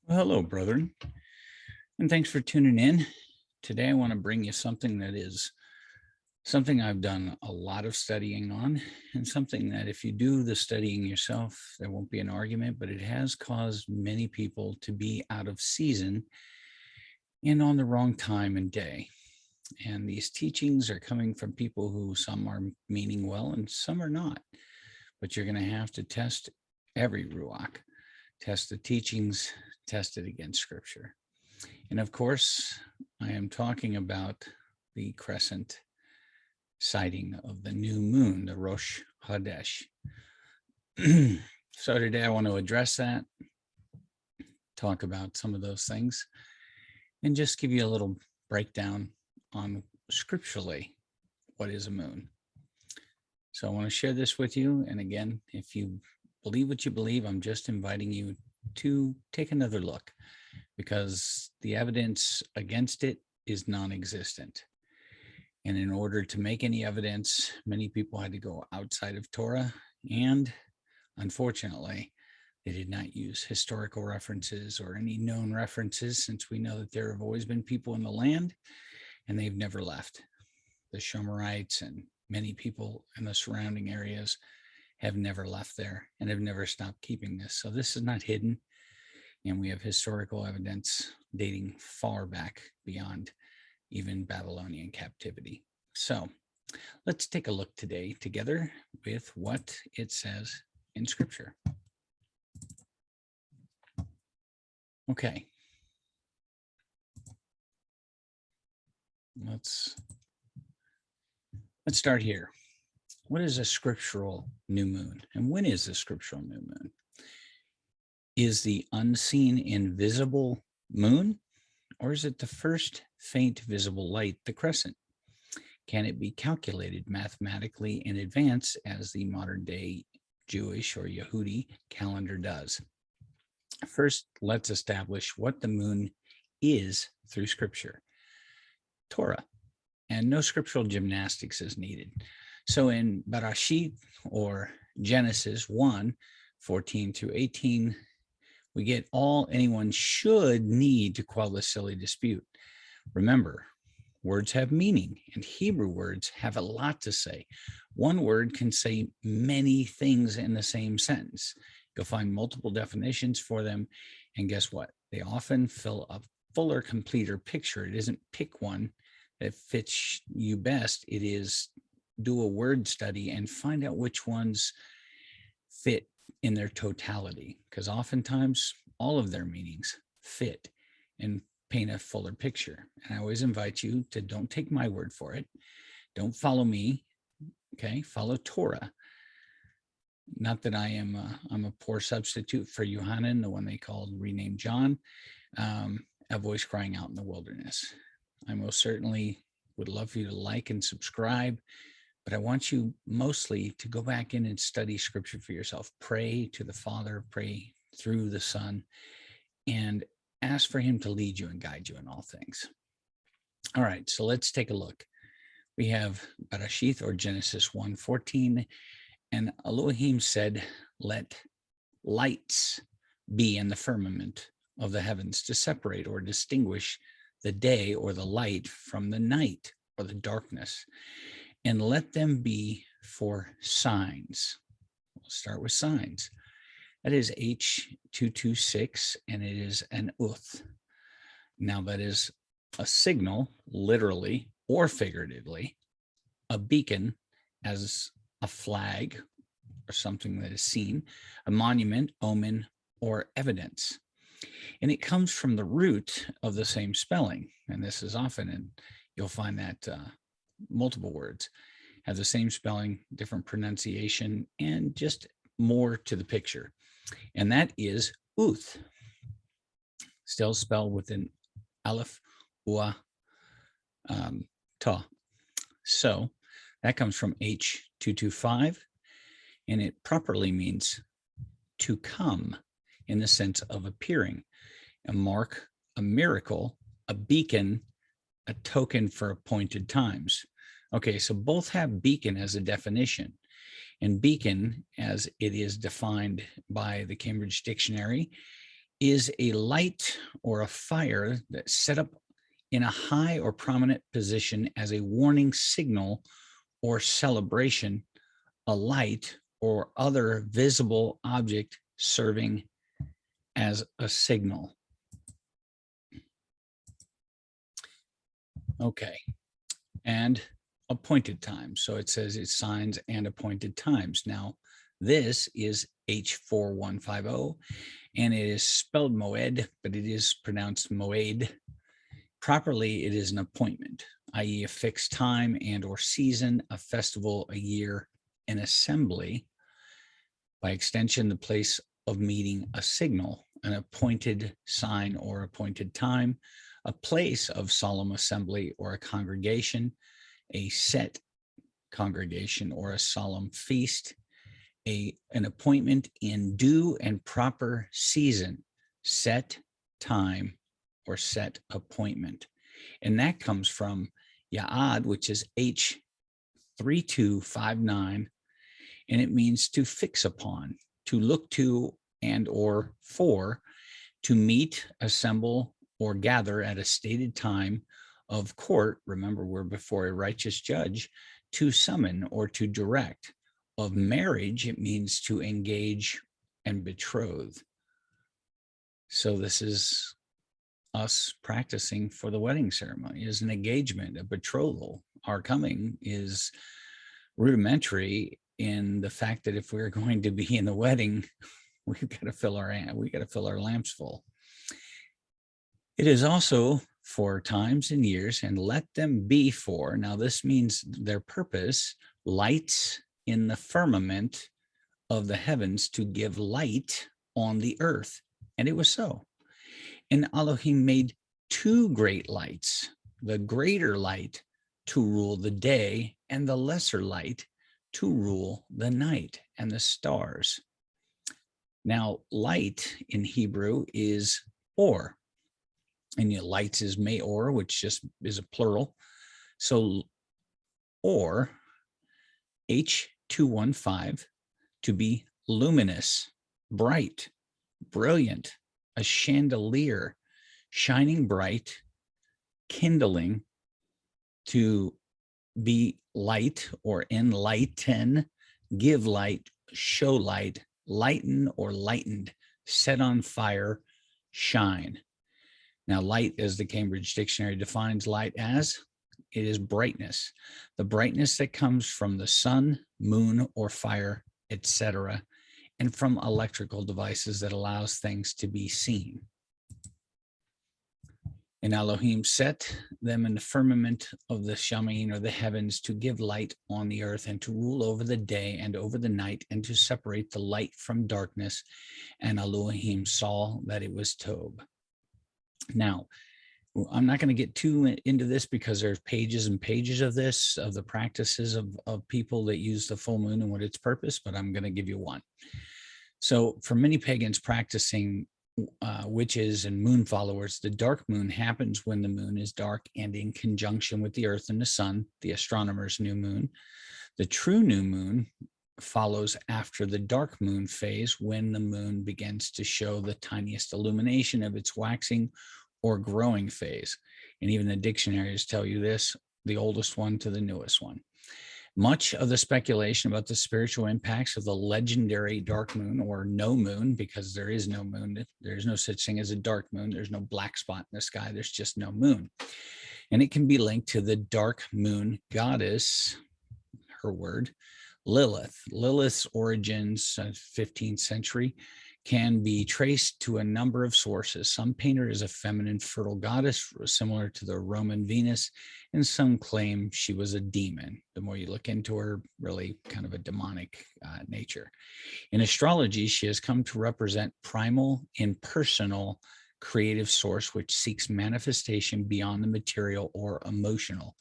Well, hello, brethren, and thanks for tuning in. Today, I want to bring you something that is something I've done a lot of studying on, and something that if you do the studying yourself, there won't be an argument, but it has caused many people to be out of season and on the wrong time and day. And these teachings are coming from people who some are meaning well and some are not. But you're going to have to test every Ruach, test the teachings, test it against Scripture. And of course, I am talking about the crescent sighting of the new moon, the Rosh Hadesh. So today I want to address that, talk about some of those things, and just give you a little breakdown on scripturally what is a moon. So I want to share this with you. And again, if you believe what you believe, I'm just inviting you to take another look, because the evidence against it is non-existent. And in order to make any evidence, many people had to go outside of Torah. And unfortunately, they did not use historical references or any known references, since we know that there have always been people in the land and they've never left. The Shomerites and many people in the surrounding areas have never left there and have never stopped keeping this. So this is not hidden. And we have historical evidence dating far back beyond even Babylonian captivity. So let's take a look today together with what it says in Scripture. Okay. Let's start here. What is a scriptural new moon? And when is a scriptural new moon? Is the unseen invisible moon, or is it the first faint visible light, the crescent? Can it be calculated mathematically in advance as the modern day Jewish or Yehudi calendar does? First, let's establish what the moon is through Scripture. Torah, and no scriptural gymnastics is needed. So in Bereshit, or Genesis 1:14 through 18, we get all anyone should need to quell the silly dispute. Remember, words have meaning, and Hebrew words have a lot to say. One word can say many things in the same sentence. You'll find multiple definitions for them, and guess what? They often fill a fuller, completer picture. It isn't pick one that fits you best. It is do a word study and find out which ones fit in their totality, because oftentimes all of their meanings fit and paint a fuller picture. And I always invite you to don't take my word for it. Don't follow me. Okay. Follow Torah. Not that I'm a poor substitute for Yohanan, the one they called renamed John, a voice crying out in the wilderness. I most certainly would love for you to like and subscribe, but I want you mostly to go back in and study Scripture for yourself. Pray to the Father, pray through the Son, and ask for him to lead you and guide you in all things. All right, so let's take a look. We have Bereshit, or Genesis 1:14, and Elohim said, "Let lights be in the firmament of the heavens to separate or distinguish the day or the light from the night or the darkness, and let them be for signs." We'll start with signs. That is H226, and it is an uth. Now that is a signal, literally or figuratively, a beacon as a flag or something that is seen, a monument, omen, or evidence. And it comes from the root of the same spelling. And this is often, and you'll find that multiple words have the same spelling, different pronunciation, and just more to the picture. And that is uth, still spelled with an aleph, ua, ta. So that comes from H225, and it properly means to come in the sense of appearing, a mark, a miracle, a beacon, a token for appointed times. Okay, so both have beacon as a definition. And beacon, as it is defined by the Cambridge Dictionary, is a light or a fire that's set up in a high or prominent position as a warning signal or celebration, a light or other visible object serving as a signal. Okay, and appointed times. So it says it's signs and appointed times. Now, this is H4150, and it is spelled moed, but it is pronounced moed. Properly, it is an appointment, i.e. a fixed time and or season, a festival, a year, an assembly. By extension, the place of meeting, a signal, an appointed sign or appointed time, a place of solemn assembly or a congregation, a set congregation or a solemn feast, an appointment in due and proper season, set time or set appointment. And that comes from Ya'ad, which is H3259, and it means to fix upon, to look to and or for, to meet, assemble, or gather at a stated time of court. Remember, we're before a righteous judge. To summon or to direct. Of marriage, it means to engage and betroth. So this is us practicing for the wedding ceremony, is an engagement, a betrothal. Our coming is rudimentary in the fact that if we're going to be in the wedding, we've got to fill our lamps full. It is also for times and years, and let them be for. Now this means their purpose, lights in the firmament of the heavens to give light on the earth. And it was so. And Elohim made two great lights, the greater light to rule the day and the lesser light to rule the night and the stars. Now, light in Hebrew is or, and lights is meor, which just is a plural. So, or H215, to be luminous, bright, brilliant, a chandelier, shining bright, kindling, to be light or enlighten, give light, show light, lighten or lightened, set on fire, shine. Now, light, as the Cambridge Dictionary defines light as, it is brightness, the brightness that comes from the sun, moon, or fire, etc., and from electrical devices that allows things to be seen. And Elohim set them in the firmament of the Shamin, or the heavens, to give light on the earth and to rule over the day and over the night and to separate the light from darkness. And Elohim saw that it was Tob. Now, I'm not going to get too into this because there's pages and pages of this, of the practices of people that use the full moon and what its purpose, but I'm going to give you one. So for many pagans practicing witches and moon followers, the dark moon happens when the moon is dark and in conjunction with the earth and the sun, the astronomer's new moon. The true new moon follows after the dark moon phase, when the moon begins to show the tiniest illumination of its waxing or growing phase. And even the dictionaries tell you this, the oldest one to the newest one. Much of the speculation about the spiritual impacts of the legendary dark moon, or no moon, because there is no moon, there's no such thing as a dark moon, there's no black spot in the sky, there's just no moon. And it can be linked to the dark moon goddess, her word, Lilith. Lilith's origins, 15th century, can be traced to a number of sources. Some paint her as a feminine fertile goddess, similar to the Roman Venus, and some claim she was a demon. The more you look into her, really kind of a demonic nature. In astrology, she has come to represent primal, impersonal, creative source which seeks manifestation beyond the material or emotional.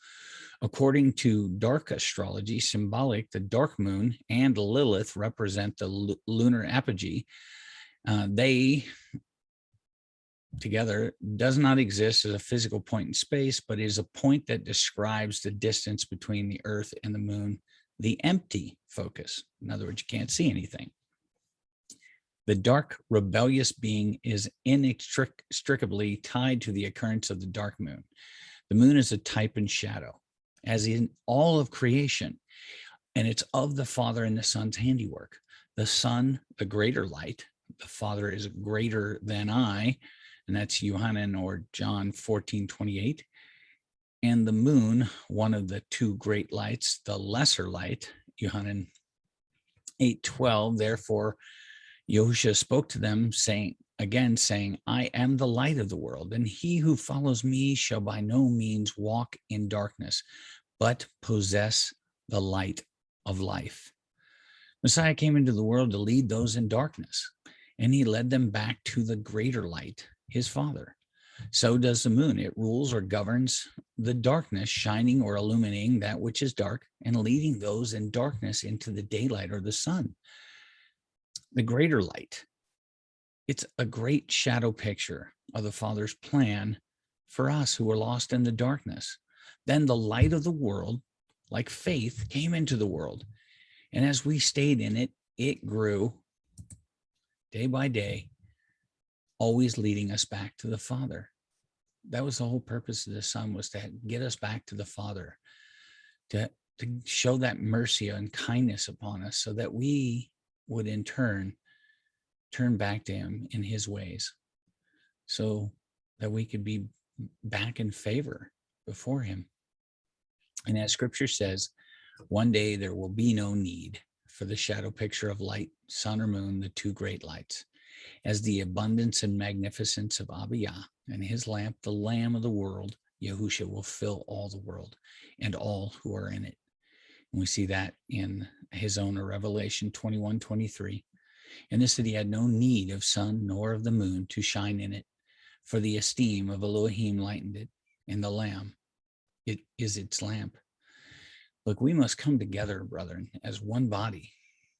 According to dark astrology, symbolic, the dark moon and Lilith represent the lunar apogee. They together does not exist as a physical point in space, but is a point that describes the distance between the earth and the moon, the empty focus. In other words, you can't see anything. The dark, rebellious being is inextricably tied to the occurrence of the dark moon. The moon is a type and shadow, as in all of creation, and it's of the Father and the Son's handiwork. The Son, the greater light, the Father is greater than I, and that's Yohanan or John 14:28. And the moon, one of the two great lights, the lesser light, Yohanan 8:12. Therefore, Yahushua spoke to them, saying, I am the light of the world, and he who follows me shall by no means walk in darkness, but possess the light of life. Messiah came into the world to lead those in darkness, and he led them back to the greater light, his Father. So does the moon. It rules or governs the darkness, shining or illuminating that which is dark and leading those in darkness into the daylight or the sun. The greater light, it's a great shadow picture of the Father's plan for us who were lost in the darkness. Then the light of the world, like faith, came into the world. And as we stayed in it, it grew day by day, always leading us back to the Father. That was the whole purpose of the Son, was to get us back to the Father, to show that mercy and kindness upon us so that we would in turn back to him in his ways, so that we could be back in favor before him. And as scripture says, one day there will be no need for the shadow picture of light, sun or moon, the two great lights, as the abundance and magnificence of Abba Yah and his lamp, the Lamb of the world, Yahushua, will fill all the world and all who are in it. And we see that in his own Revelation 21:23. And this city had no need of sun nor of the moon to shine in it, for the esteem of Elohim lightened it, and the Lamb, it is its lamp. Look, we must come together, brethren, as one body,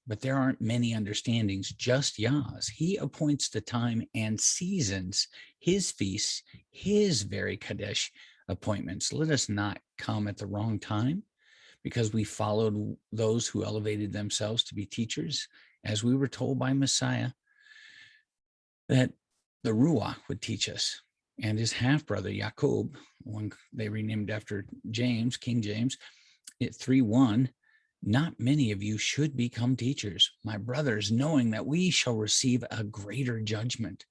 but there aren't many understandings, just Yah's. He appoints the time and seasons, his feasts, his very Kadesh appointments. Let us not come at the wrong time because we followed those who elevated themselves to be teachers, as we were told by Messiah that the Ruach would teach us. And his half-brother, Jacob, one they renamed after James, King James, at 3:1, not many of you should become teachers, my brothers, knowing that we shall receive a greater judgment.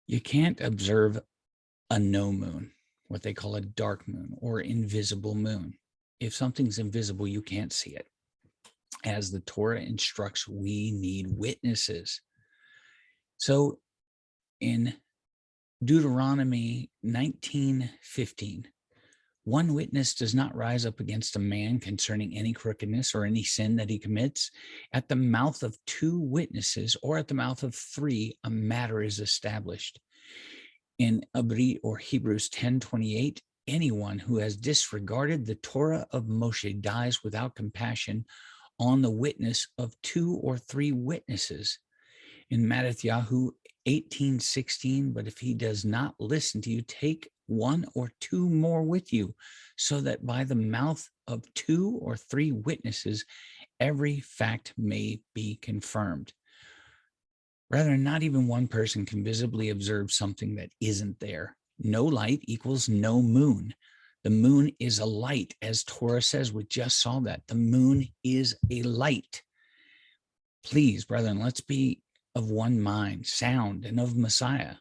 You can't observe a no moon, what they call a dark moon or invisible moon. If something's invisible, you can't see it. As the Torah instructs, we need witnesses. So in Deuteronomy 19:15, one witness does not rise up against a man concerning any crookedness or any sin that he commits. At the mouth of two witnesses or at the mouth of three, a matter is established. In Abri or Hebrews 10:28, anyone who has disregarded the Torah of Moshe dies without compassion on the witness of two or three witnesses. In Matthew 18:16, but if he does not listen to you, take one or two more with you, so that by the mouth of two or three witnesses, every fact may be confirmed. Rather, not even one person can visibly observe something that isn't there. No light equals no moon. The moon is a light, as Torah says. We just saw that. The moon is a light. Please, brethren, let's be of one mind, sound, and of Messiah.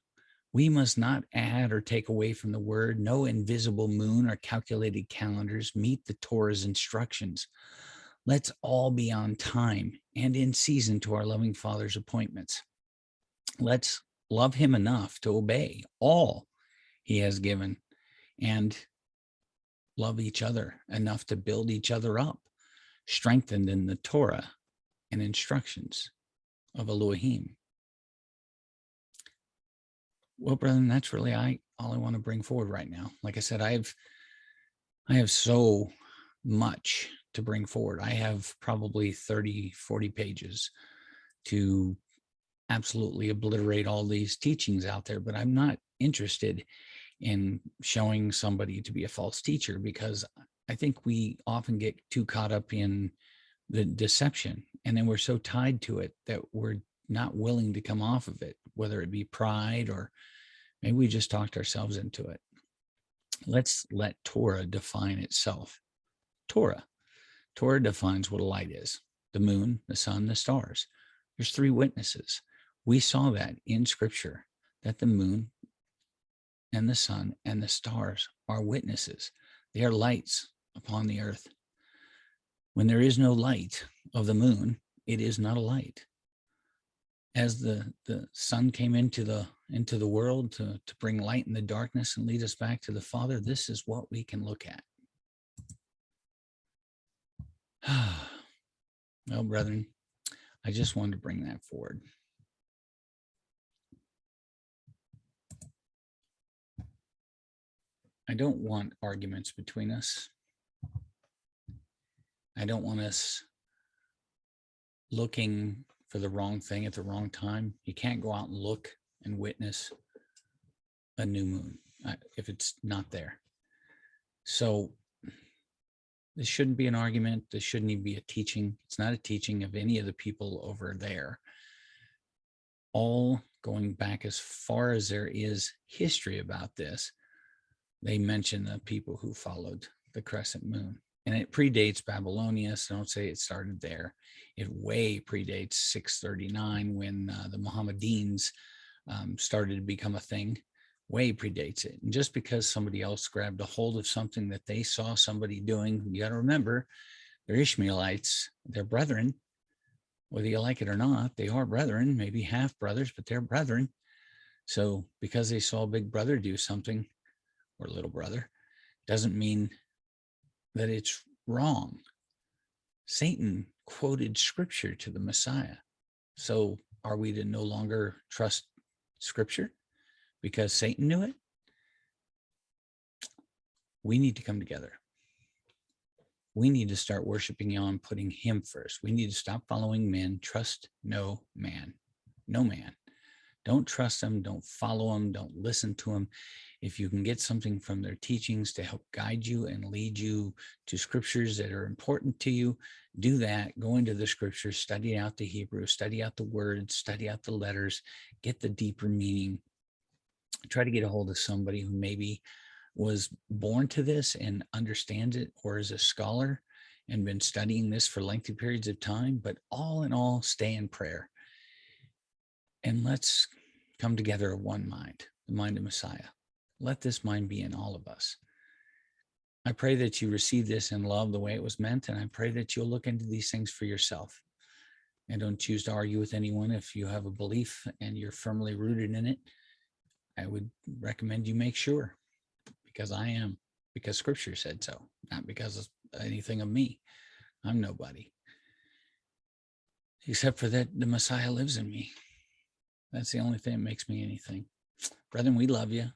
We must not add or take away from the word. No invisible moon or calculated calendars meet the Torah's instructions. Let's all be on time and in season to our loving Father's appointments. Let's love him enough to obey all he has given and love each other enough to build each other up, strengthened in the Torah and instructions of Elohim. Well, brethren, that's really all I want to bring forward right now. Like I said, I have so much to bring forward. I have probably 30, 40 pages to absolutely obliterate all these teachings out there, but I'm not interested in showing somebody to be a false teacher, because I think we often get too caught up in the deception And then we're so tied to it that we're not willing to come off of it, whether it be pride or maybe we just talked ourselves into it. Let's let Torah define itself. Torah defines what a light is: the moon, the sun, the stars. There's three witnesses. We saw that in scripture, that the moon and the sun and the stars are witnesses. They are lights upon the earth. When there is no light of the moon, it is not a light. As the sun came into the world to bring light in the darkness and lead us back to the Father, this is what we can look at. Well, brethren, I just wanted to bring that forward. I don't want arguments between us. I don't want us looking for the wrong thing at the wrong time. You can't go out and look and witness a new moon if it's not there. So this shouldn't be an argument. This shouldn't even be a teaching. It's not a teaching of any of the people over there. All going back as far as there is history about this, they mention the people who followed the crescent moon. And it predates Babylonia, so don't say it started there. It way predates 639 when the Mohammedans started to become a thing. Way predates it. And just because somebody else grabbed a hold of something that they saw somebody doing, you got to remember, they're Ishmaelites, they're brethren. Whether you like it or not, they are brethren, maybe half brothers, but they're brethren. So because they saw Big Brother do something, or little brother, doesn't mean that it's wrong. Satan quoted scripture to the Messiah. So are we to no longer trust scripture because Satan knew it? We need to come together. We need to start worshiping Yah, putting him first. We need to stop following men. Trust no man. No man. Don't trust them. Don't follow them. Don't listen to them. If you can get something from their teachings to help guide you and lead you to scriptures that are important to you, do that. Go into the scriptures, study out the Hebrew, study out the words, study out the letters, get the deeper meaning. Try to get a hold of somebody who maybe was born to this and understands it, or is a scholar and been studying this for lengthy periods of time. But all in all, stay in prayer. And let's come together of one mind, the mind of Messiah. Let this mind be in all of us. I pray that you receive this in love the way it was meant, and I pray that you'll look into these things for yourself. And don't choose to argue with anyone. If you have a belief and you're firmly rooted in it, I would recommend you make sure, because I am, because scripture said so, not because of anything of me. I'm nobody. Except for that the Messiah lives in me. That's the only thing that makes me anything. Brethren, we love you,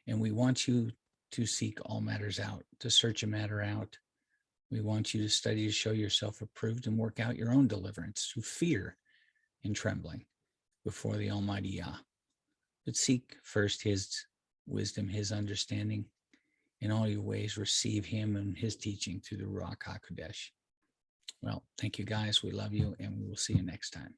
and we want you to seek all matters out, to search a matter out. We want you to study to show yourself approved and work out your own deliverance through fear and trembling before the Almighty Yah. But seek first his wisdom, his understanding. In all your ways, receive him and his teaching through the Ruach HaKodesh. Well, thank you guys. We love you, and we will see you next time.